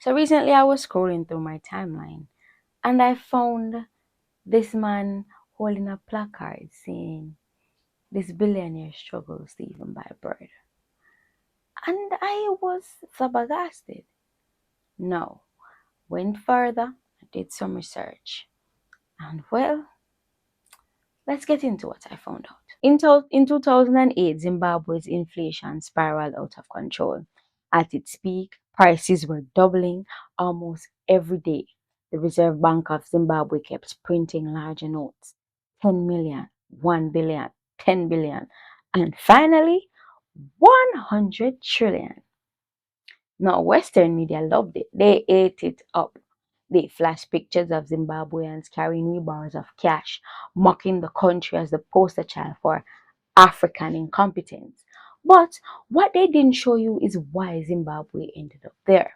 So recently I was scrolling through my timeline and I found this man holding a placard saying, "This billionaire struggles to even buy bread." And I was flabbergasted. No, went further, did some research, and well, let's get into what I found out. In 2008, Zimbabwe's inflation spiraled out of control. At its peak, prices were doubling almost every day. The Reserve Bank of Zimbabwe kept printing larger notes: 10 million, 1 billion, 10 billion, and finally 100 trillion. Now, Western media loved it. They ate it up. They flashed pictures of Zimbabweans carrying wheelbarrows of cash, mocking the country as the poster child for African incompetence. But what they didn't show you is why Zimbabwe ended up there.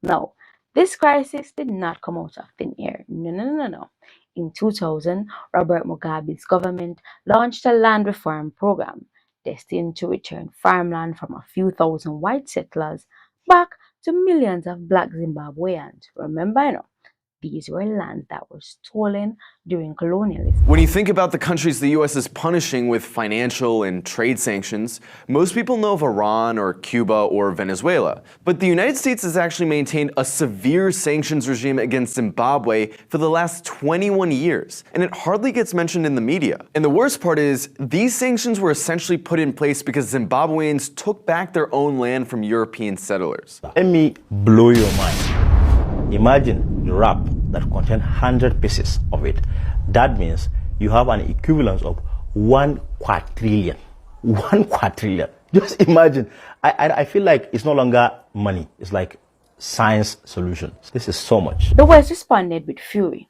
Now, this crisis did not come out of thin air. No, no, no, no. In 2000, Robert Mugabe's government launched a land reform program destined to return farmland from a few thousand white settlers back to millions of black Zimbabweans. Remember, these were lands that were stolen during colonialism. When you think about the countries the US is punishing with financial and trade sanctions, most people know of Iran or Cuba or Venezuela. But the United States has actually maintained a severe sanctions regime against Zimbabwe for the last 21 years, and it hardly gets mentioned in the media. And the worst part is, these sanctions were essentially put in place because Zimbabweans took back their own land from European settlers. Let me blow your mind. Imagine a wrap that contains 100 pieces of it. That means you have an equivalence of 1 quadrillion. 1 quadrillion. Just imagine. I feel like it's no longer money. It's like science solutions. This is so much. The West responded with fury.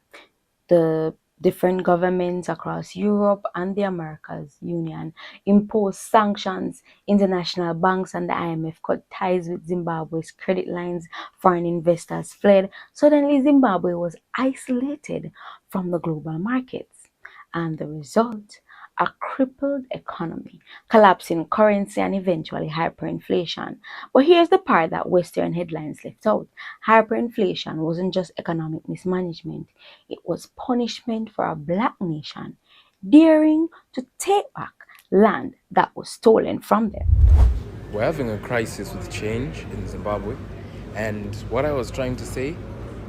The different governments across Europe and the Americas Union imposed sanctions. International banks and the IMF cut ties with Zimbabwe's credit lines. Foreign investors fled. Suddenly, Zimbabwe was isolated from the global markets. And the result? A crippled economy, collapsing currency, and eventually hyperinflation. But here's the part that Western headlines left out. Hyperinflation wasn't just economic mismanagement, it was punishment for a black nation daring to take back land that was stolen from them. We're having a crisis with change in Zimbabwe, and what I was trying to say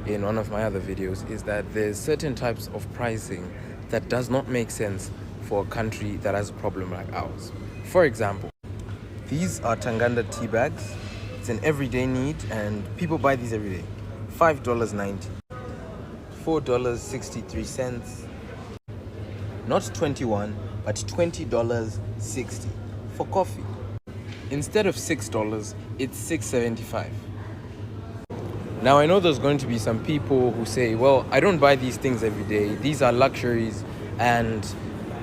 in one of my other videos is that there's certain types of pricing that does not make sense for a country that has a problem like ours. For example, these are Tanganda tea bags. It's an everyday need and people buy these every day. $5.90, $4.63, not 21, but $20.60 for coffee. Instead of $6, it's $6.75. Now I know there's going to be some people who say, well, I don't buy these things every day. These are luxuries and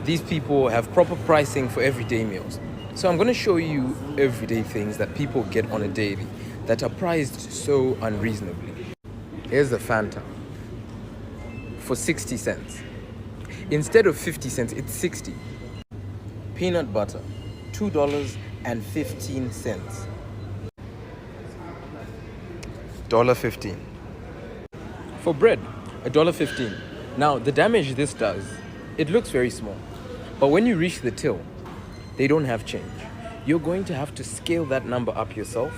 these people have proper pricing for everyday meals. So I'm going to show you everyday things that people get on a daily that are priced so unreasonably. Here's the Fanta for 60 cents. Instead of 50 cents, it's 60. Peanut butter, $2.15. $1.15. For bread, $1.15. Now, the damage this does, it looks very small. But when you reach the till, they don't have change. You're going to have to scale that number up yourself.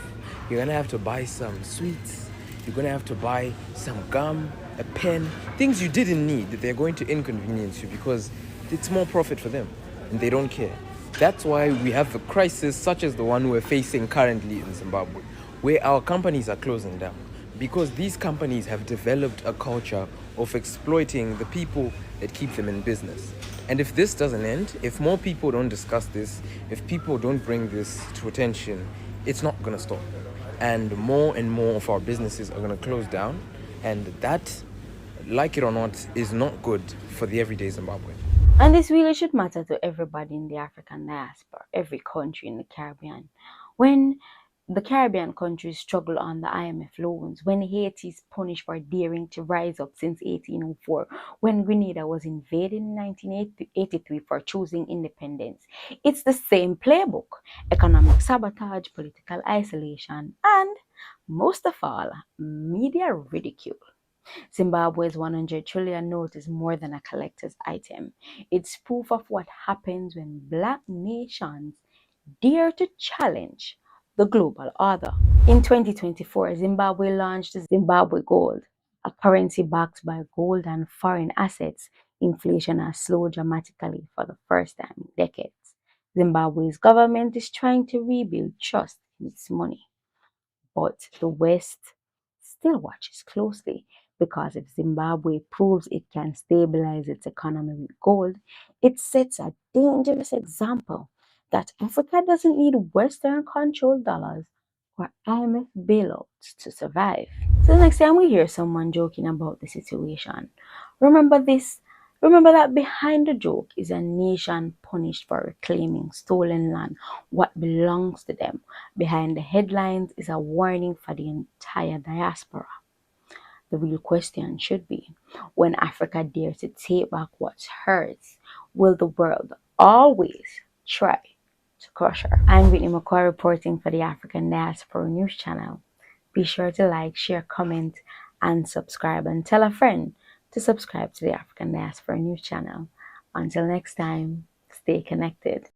You're going to have to buy some sweets. You're going to have to buy some gum, a pen, things you didn't need that they're going to inconvenience you because it's more profit for them and they don't care. That's why we have a crisis such as the one we're facing currently in Zimbabwe, where our companies are closing down because these companies have developed a culture of exploiting the people that keep them in business. And if this doesn't end, if more people don't discuss this, if people don't bring this to attention, it's not going to stop. And more of our businesses are going to close down. And that, like it or not, is not good for the everyday Zimbabwean. And this really should matter to everybody in the African diaspora, every country in the Caribbean. When the Caribbean countries struggle on the IMF loans, when Haiti is punished for daring to rise up since 1804, when Grenada was invaded in 1983 for choosing independence. It's the same playbook: economic sabotage, political isolation, and most of all, media ridicule. Zimbabwe's 100 trillion note is more than a collector's item. It's proof of what happens when black nations dare to challenge the global order. In 2024, Zimbabwe launched Zimbabwe Gold, a currency backed by gold and foreign assets. Inflation has slowed dramatically for the first time in decades. Zimbabwe's government is trying to rebuild trust in its money. But the West still watches closely, because if Zimbabwe proves it can stabilize its economy with gold, it sets a dangerous example that Africa doesn't need Western controlled dollars or IMF bailouts to survive. So the next time we hear someone joking about the situation, remember this. Remember that behind the joke is a nation punished for reclaiming stolen land, what belongs to them. Behind the headlines is a warning for the entire diaspora. The real question should be, when Africa dares to take back what's hers, will the world always try to crush her? I'm Whitney McKoy reporting for the African Diaspora News Channel. Be sure to like, share, comment, and subscribe, and tell a friend to subscribe to the African Diaspora News Channel. Until next time, stay connected.